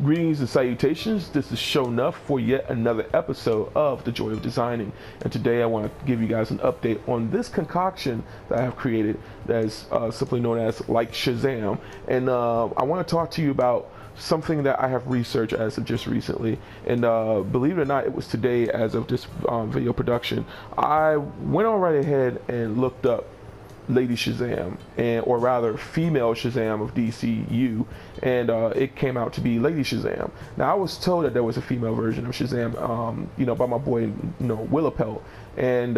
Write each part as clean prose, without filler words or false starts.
Greetings and salutations, this is Sho'Nuff for yet another episode of The Joy of Designing. And today I want to give you guys an update on this concoction that I have created that is simply known as like Shazam. And I want to talk to you about something that I have researched as of just recently. And believe it or not, it was today as of this video production. I went on right ahead and looked up Lady Shazam, or rather female Shazam of DCU, and it came out to be Lady Shazam. Now I was told that there was a female version of Shazam, by my boy, Willapelt, and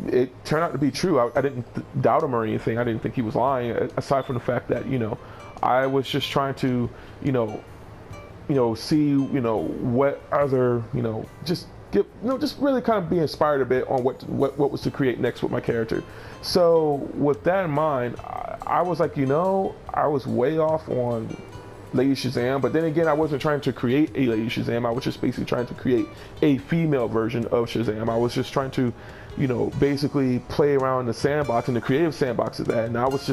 it turned out to be true. I didn't doubt him or anything. I didn't think he was lying, aside from the fact that I was just trying to see what other just really kind of be inspired a bit on what was to create next with my character. So with that in mind, I was like, I was way off on Lady Shazam, but then again, I wasn't trying to create a Lady Shazam. I was just basically trying to create a female version of Shazam. I was just trying to, basically play around in the sandbox, in the creative sandbox of that. And I was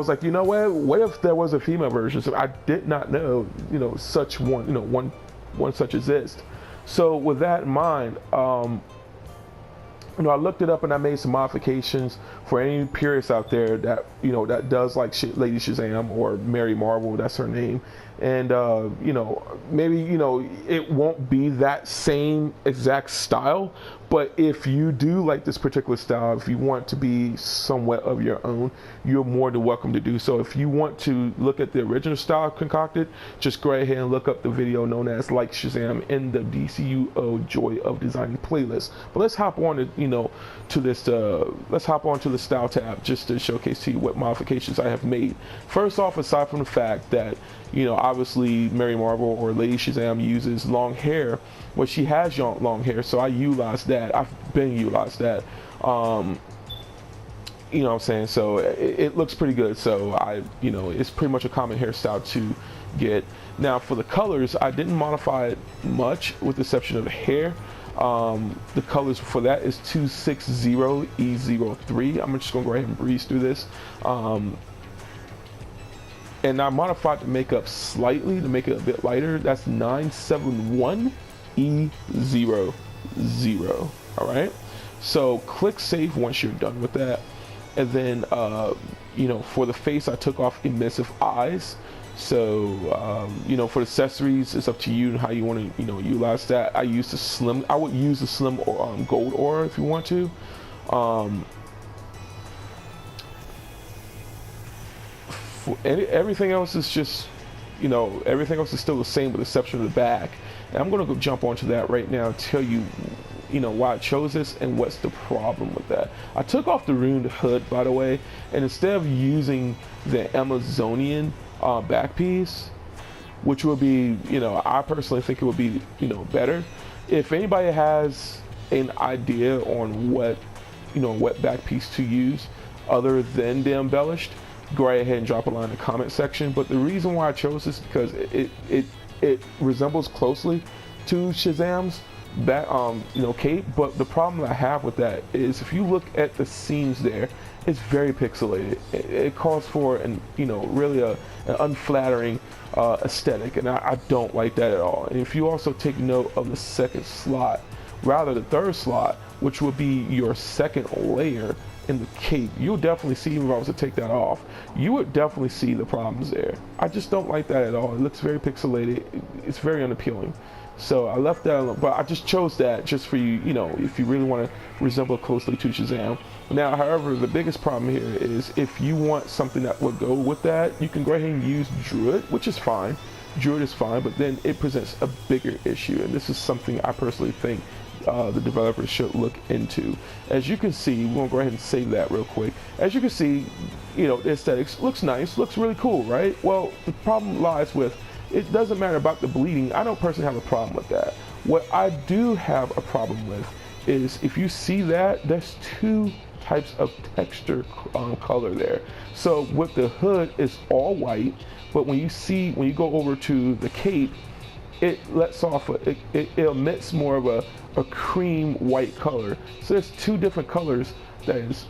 like, what if there was a female version? So I did not know, such one such exists. So with that in mind, I looked it up and I made some modifications for any purists out there that that does like Lady Shazam or Mary Marvel, that's her name, and maybe it won't be that same exact style, but if you do like this particular style, if you want to be somewhat of your own, you're more than welcome to do so. If you want to look at the original style concocted, just go ahead and look up the video known as Like Shazam in the DCUO Joy of Designing playlist. But let's hop on to this the style tab just to showcase to you what modifications I have made. First off, aside from the fact that obviously Mary Marvel or Lady Shazam uses long hair, well, she has long hair, so I utilized that. I've been utilized that. What I'm saying? So it looks pretty good. So it's pretty much a common hairstyle to get. Now for the colors, I didn't modify it much with the exception of the hair. The colors for that is 260E03. I'm just gonna go ahead and breeze through this. And I modified the makeup slightly to make it a bit lighter. That's 971E00. All right. So click save once you're done with that. And then, for the face, I took off emissive eyes. So, for the accessories, it's up to you and how you want to, utilize that. I would use the slim gold aura if you want to. Everything else is just, everything else is still the same with the exception of the back. And I'm going to go jump onto that right now and tell you, why I chose this and what's the problem with that. I took off the ruined hood, by the way, and instead of using the Amazonian back piece, which would be, I personally think it would be, better. If anybody has an idea on what back piece to use other than the embellished, go right ahead and drop a line in the comment section. But the reason why I chose this is because it resembles closely to Shazam's back cape, but the problem that I have with that is if you look at the seams there, it's very pixelated. It calls for really an unflattering aesthetic, and I don't like that at all. And if you also take note of the second slot, rather the third slot, which would be your second layer in the cape, you'll definitely see, even if I was to take that off, you would definitely see the problems there. I just don't like that at all. It looks very pixelated. It's very unappealing. So I left that alone, but I just chose that just for you, if you really want to resemble closely to Shazam. Now, however, the biggest problem here is if you want something that would go with that, you can go ahead and use Druid, which is fine. Druid is fine, but then it presents a bigger issue, and this is something I personally think the developers should look into. As you can see, we're gonna go ahead and save that real quick. As you can see, the aesthetics looks nice, looks really cool, right? Well, the problem lies with, it doesn't matter about the bleeding. I don't personally have a problem with that. What I do have a problem with is if you see that, there's two types of texture color there. So with the hood, it's all white, but when you go over to the cape, it lets off, it emits more of a cream white color. So there's two different colors that is,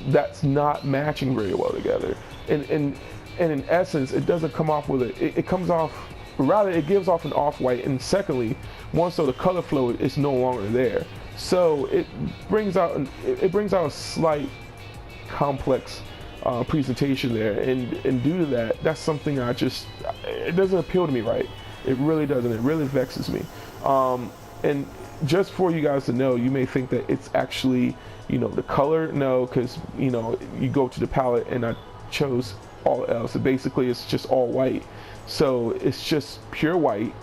that's not matching very well together. And in essence, it doesn't come off with it comes off rather it gives off an off-white, and secondly, more so the color flow is no longer there. So it brings out a slight complex presentation there, and due to that, that's something it doesn't appeal to me, right? It really doesn't. It really vexes me. And just for you guys to know, you may think that it's actually, the color. No, because you go to the palette and I chose all else. So basically, it's just all white. So it's just pure white.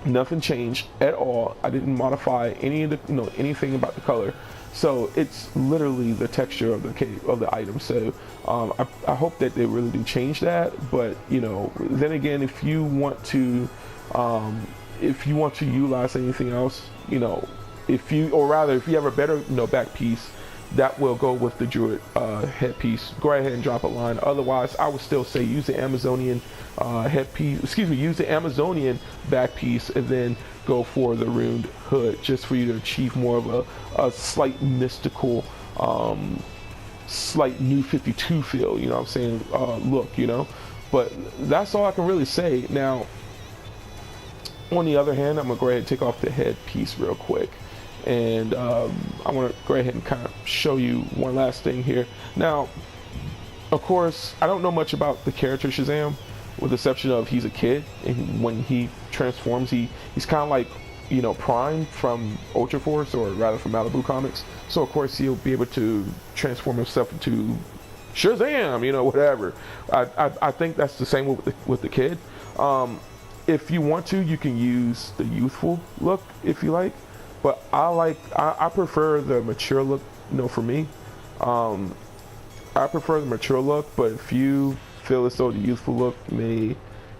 Nothing changed at all. I didn't modify any of the anything about the color. So it's literally the texture of the item. So I hope that they really do change that. But then again, if you want to utilize anything else, if you have a better back piece that will go with the Druid headpiece, go ahead and drop a line. Otherwise, I would still say use the Amazonian use the Amazonian back piece, and then go for the runed hood, just for you to achieve more of a slight mystical, slight New 52 feel, you know what I'm saying, look, But that's all I can really say. Now, on the other hand, I'm gonna go ahead and take off the headpiece real quick, and I want to go ahead and kind of show you one last thing here. Now, of course, I don't know much about the character Shazam, with the exception of he's a kid, and when he transforms, he's kind of like Prime from Ultra Force, or rather from Malibu Comics. So of course he'll be able to transform himself into Shazam, whatever. I think that's the same with the kid. If you want to, you can use the youthful look if you like, but I prefer the mature look. For me, I prefer the mature look. But if you feel as though the youthful look may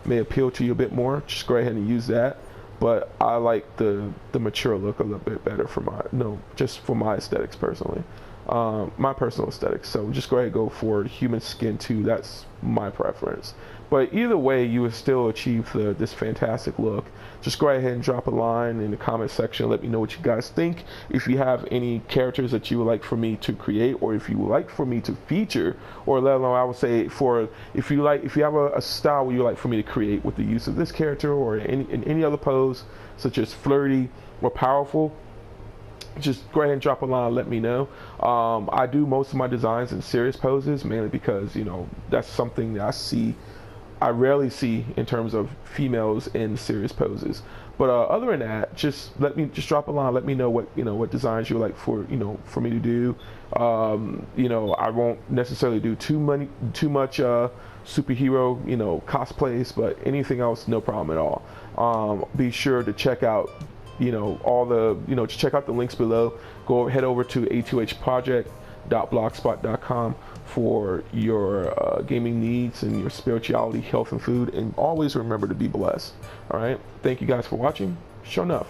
appeal to you a bit more, just go ahead and use that. But I like the mature look a little bit better for my aesthetics personally, my personal aesthetics. So just go ahead and go for human skin too. That's my preference. But either way, you would still achieve this fantastic look. Just go ahead and drop a line in the comment section. Let me know what you guys think. If you have any characters that you would like for me to create, or if you would like for me to feature, or let alone, I would say, if you have a style you would like for me to create with the use of this character, or in any other pose, such as flirty or powerful, just go ahead and drop a line, let me know. I do most of my designs in serious poses, mainly because that's something that I rarely see in terms of females in serious poses. But other than that, just drop a line, let me know what designs you like for me to do. I won't necessarily do too much superhero cosplays, but anything else, no problem at all. Be sure to check out check out the links below. Head over to a2hproject.blogspot.com for your gaming needs and your spirituality, health, and food. And always remember to be blessed. All right. Thank you guys for watching. Sho'Nuff.